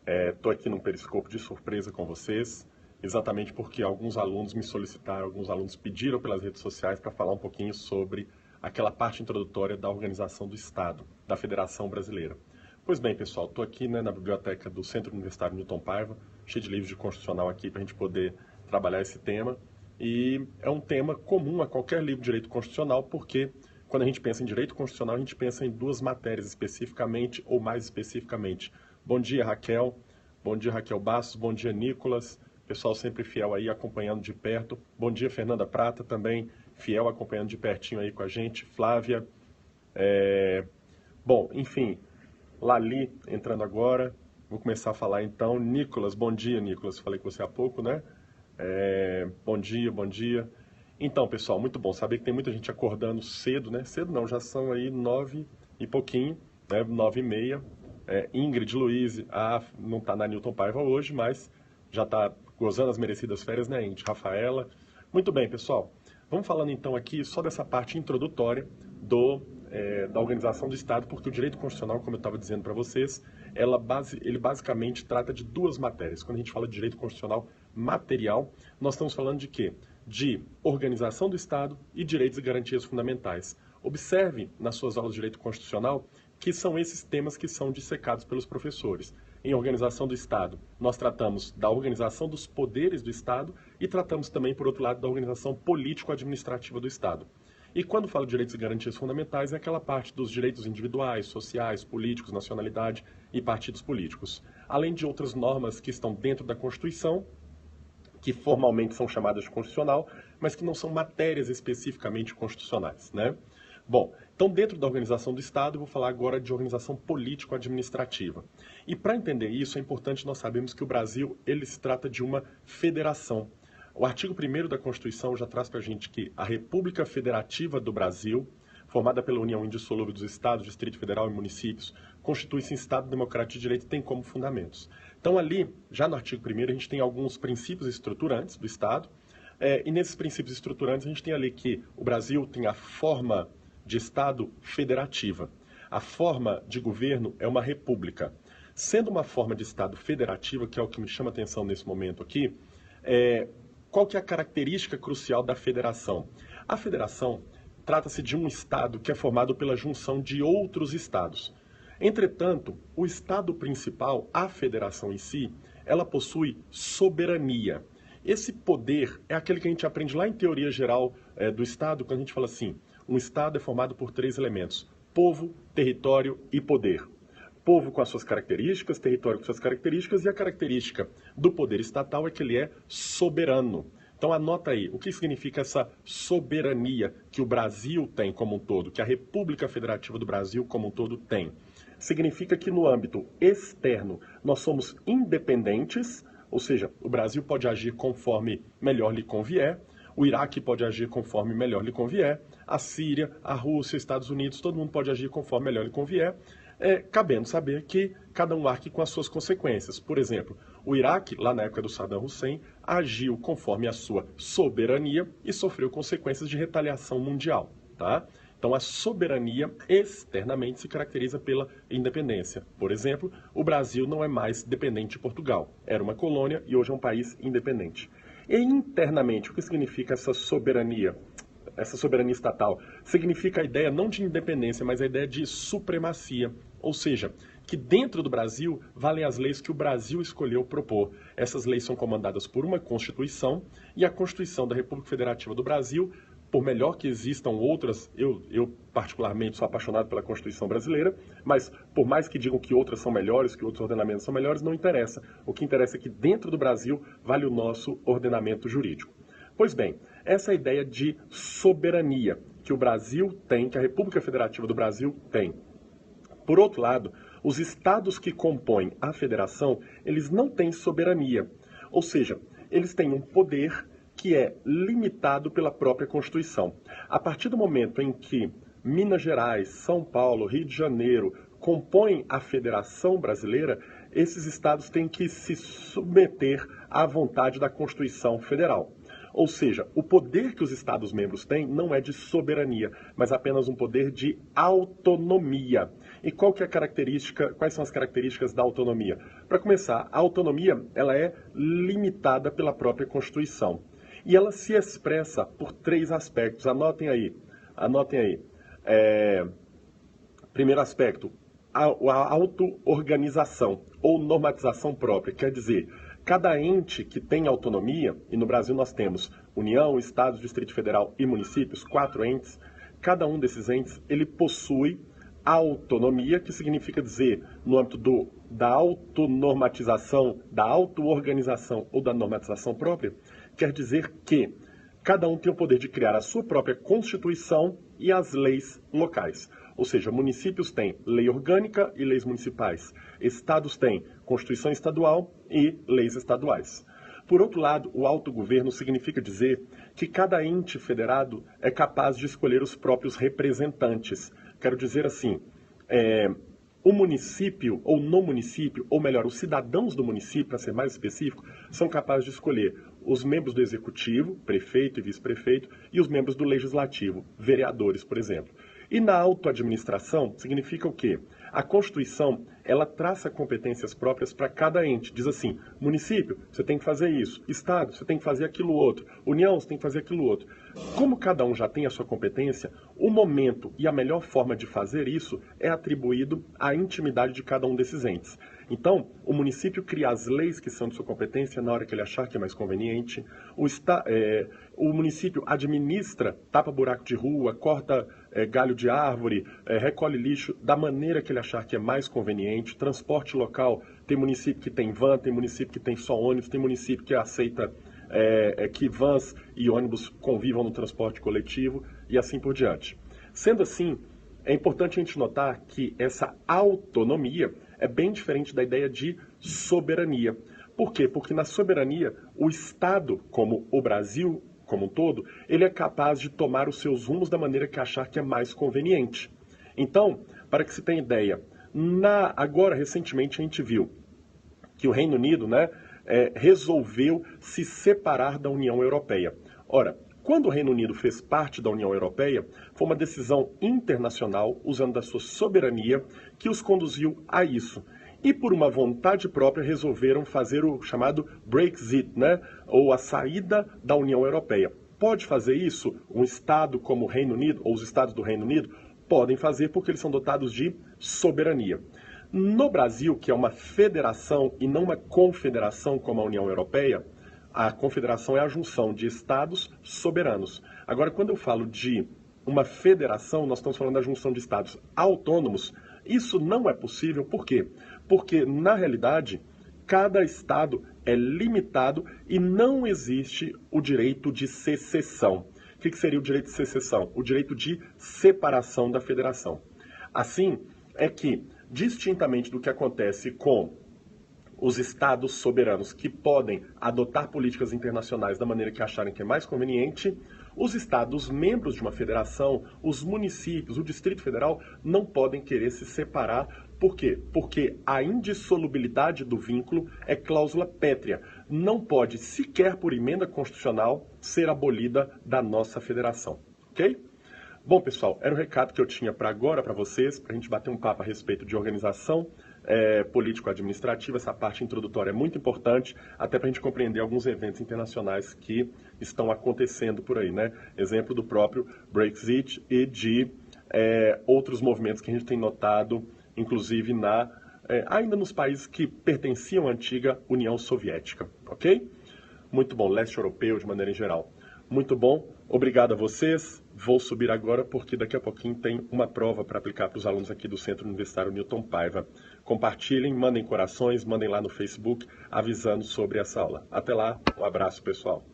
Estou aqui num Periscope de surpresa com vocês, exatamente porque alguns alunos me solicitaram, alguns alunos pediram pelas redes sociais para falar um pouquinho sobre aquela parte introdutória da organização do Estado, da Federação Brasileira. Pois bem, pessoal, estou aqui, na biblioteca do Centro Universitário Newton Paiva, cheio de livros de constitucional aqui para a gente poder trabalhar esse tema. E é um tema comum a qualquer livro de direito constitucional, porque quando a gente pensa em direito constitucional, a gente pensa em duas matérias especificamente ou mais especificamente. Bom dia, Raquel. Bom dia, Raquel Bastos. Bom dia, Nicolas. Pessoal sempre fiel aí, acompanhando de perto. Bom dia, Fernanda Prata, também fiel, acompanhando de pertinho aí com a gente. Flávia. Bom, enfim, Lali entrando agora. Vou começar a falar então. Nicolas, bom dia, Nicolas. Falei com você há pouco, né? Bom dia, bom dia. Então, pessoal, muito bom saber que tem muita gente acordando cedo, né? Cedo não, já são aí 9 e pouquinho, né? 9h30. Ingrid, Luiz, não está na Newton Paiva hoje, mas já está gozando as merecidas férias, né, Ingrid? Rafaela. Muito bem, pessoal. Vamos falando então aqui só dessa parte introdutória da organização do Estado, porque o direito constitucional, como eu estava dizendo para vocês, ele basicamente trata de duas matérias. Quando a gente fala de direito constitucional material, nós estamos falando de quê? De organização do Estado e direitos e garantias fundamentais. Observe nas suas aulas de direito constitucional que são esses temas que são dissecados pelos professores. Em organização do Estado, nós tratamos da organização dos poderes do Estado e tratamos também, por outro lado, da organização político-administrativa do Estado. E quando falo de direitos e garantias fundamentais, é aquela parte dos direitos individuais, sociais, políticos, nacionalidade e partidos políticos. Além de outras normas que estão dentro da Constituição, que formalmente são chamadas de constitucional, mas que não são matérias especificamente constitucionais, né? Bom, então dentro da organização do Estado, eu vou falar agora de organização político-administrativa. E para entender isso, é importante nós sabermos que o Brasil, ele se trata de uma federação. O artigo 1º da Constituição já traz para a gente que a República Federativa do Brasil, formada pela União Indissolúvel dos Estados, Distrito Federal e municípios, constitui-se em Estado democrático de direito e tem como fundamentos. Então ali, já no artigo 1º, a gente tem alguns princípios estruturantes do Estado, e nesses princípios estruturantes a gente tem ali que o Brasil tem a forma de Estado federativa. A forma de governo é uma república. Sendo uma forma de Estado federativa, que é o que me chama a atenção nesse momento aqui, qual que é a característica crucial da federação? A federação trata-se de um Estado que é formado pela junção de outros Estados. Entretanto, o Estado principal, a federação em si, ela possui soberania. Esse poder é aquele que a gente aprende lá em teoria geral do Estado, quando a gente fala assim, um Estado é formado por 3 elementos: povo, território e poder. Povo com as suas características, território com suas características, e a característica do poder estatal é que ele é soberano. Então anota aí, o que significa essa soberania que o Brasil tem como um todo, que a República Federativa do Brasil como um todo tem? Significa que no âmbito externo nós somos independentes, ou seja, o Brasil pode agir conforme melhor lhe convier, o Iraque pode agir conforme melhor lhe convier, a Síria, a Rússia, Estados Unidos, todo mundo pode agir conforme melhor lhe convier, cabendo saber que cada um arque com as suas consequências. Por exemplo, o Iraque, lá na época do Saddam Hussein, agiu conforme a sua soberania e sofreu consequências de retaliação mundial, tá? Então, a soberania externamente se caracteriza pela independência. Por exemplo, o Brasil não é mais dependente de Portugal. Era uma colônia e hoje é um país independente. E internamente, o que significa essa soberania? Essa soberania estatal significa a ideia não de independência, mas a ideia de supremacia. Ou seja, que dentro do Brasil valem as leis que o Brasil escolheu propor. Essas leis são comandadas por uma Constituição, e a Constituição da República Federativa do Brasil, por melhor que existam outras, eu particularmente sou apaixonado pela Constituição brasileira, mas por mais que digam que outras são melhores, que outros ordenamentos são melhores, não interessa. O que interessa é que dentro do Brasil vale o nosso ordenamento jurídico. Pois bem, essa ideia de soberania que o Brasil tem, que a República Federativa do Brasil tem. Por outro lado, os estados que compõem a federação, eles não têm soberania. Ou seja, eles têm um poder que é limitado pela própria Constituição. A partir do momento em que Minas Gerais, São Paulo, Rio de Janeiro compõem a Federação Brasileira, esses estados têm que se submeter à vontade da Constituição Federal. Ou seja, o poder que os Estados-membros têm não é de soberania, mas apenas um poder de autonomia. E qual que é a característica, quais são as características da autonomia? Para começar, a autonomia ela é limitada pela própria Constituição. E ela se expressa por 3 aspectos. Anotem aí. Anotem aí. Primeiro aspecto, a auto-organização ou normatização própria. Quer dizer, cada ente que tem autonomia, e no Brasil nós temos União, Estados, Distrito Federal e municípios, 4 entes, cada um desses entes, ele possui autonomia, que significa dizer, no âmbito da autonormatização, da auto-organização ou da normatização própria, quer dizer que cada um tem o poder de criar a sua própria Constituição e as leis locais. Ou seja, municípios têm lei orgânica e leis municipais. Estados têm Constituição estadual e leis estaduais. Por outro lado, o autogoverno significa dizer que cada ente federado é capaz de escolher os próprios representantes. Quero dizer assim, o município, ou no município, ou melhor, os cidadãos do município, para ser mais específico, são capazes de escolher os membros do executivo, prefeito e vice-prefeito, e os membros do legislativo, vereadores, por exemplo. E na autoadministração, significa o quê? A Constituição, ela traça competências próprias para cada ente. Diz assim, município, você tem que fazer isso. Estado, você tem que fazer aquilo outro. União, você tem que fazer aquilo outro. Como cada um já tem a sua competência, o momento e a melhor forma de fazer isso é atribuído à intimidade de cada um desses entes. Então, o município cria as leis que são de sua competência na hora que ele achar que é mais conveniente. O município administra, tapa buraco de rua, corta galho de árvore, recolhe lixo da maneira que ele achar que é mais conveniente. Transporte local, tem município que tem van, tem município que tem só ônibus, tem município que aceita que vans e ônibus convivam no transporte coletivo e assim por diante. Sendo assim, é importante a gente notar que essa autonomia é bem diferente da ideia de soberania. Por quê? Porque na soberania, o Estado, como o Brasil como um todo, ele é capaz de tomar os seus rumos da maneira que achar que é mais conveniente. Então, para que se tenha ideia, agora recentemente a gente viu que o Reino Unido, resolveu se separar da União Europeia. Ora, quando o Reino Unido fez parte da União Europeia, foi uma decisão internacional, usando da sua soberania, que os conduziu a isso. E por uma vontade própria resolveram fazer o chamado Brexit, ou a saída da União Europeia. Pode fazer isso um Estado como o Reino Unido, ou os Estados do Reino Unido? Podem fazer porque eles são dotados de soberania. No Brasil, que é uma federação e não uma confederação como a União Europeia, a confederação é a junção de estados soberanos. Agora, quando eu falo de uma federação, nós estamos falando da junção de estados autônomos. Isso não é possível, por quê? Porque, na realidade, cada estado é limitado e não existe o direito de secessão. O que seria o direito de secessão? O direito de separação da federação. Assim, é que, distintamente do que acontece com os estados soberanos que podem adotar políticas internacionais da maneira que acharem que é mais conveniente, os estados membros de uma federação, os municípios, o Distrito Federal, não podem querer se separar. Por quê? Porque a indissolubilidade do vínculo é cláusula pétrea. Não pode, sequer por emenda constitucional, ser abolida da nossa federação. Ok? Bom, pessoal, era o recado que eu tinha para agora, para vocês, para a gente bater um papo a respeito de organização político-administrativa. Essa parte introdutória é muito importante, até para a gente compreender alguns eventos internacionais que estão acontecendo por aí, Exemplo do próprio Brexit e de outros movimentos que a gente tem notado, inclusive ainda nos países que pertenciam à antiga União Soviética, ok? Muito bom, leste europeu de maneira em geral. Muito bom, obrigado a vocês. Vou subir agora porque daqui a pouquinho tem uma prova para aplicar para os alunos aqui do Centro Universitário Newton Paiva. Compartilhem, mandem corações, mandem lá no Facebook avisando sobre essa aula. Até lá, um abraço pessoal.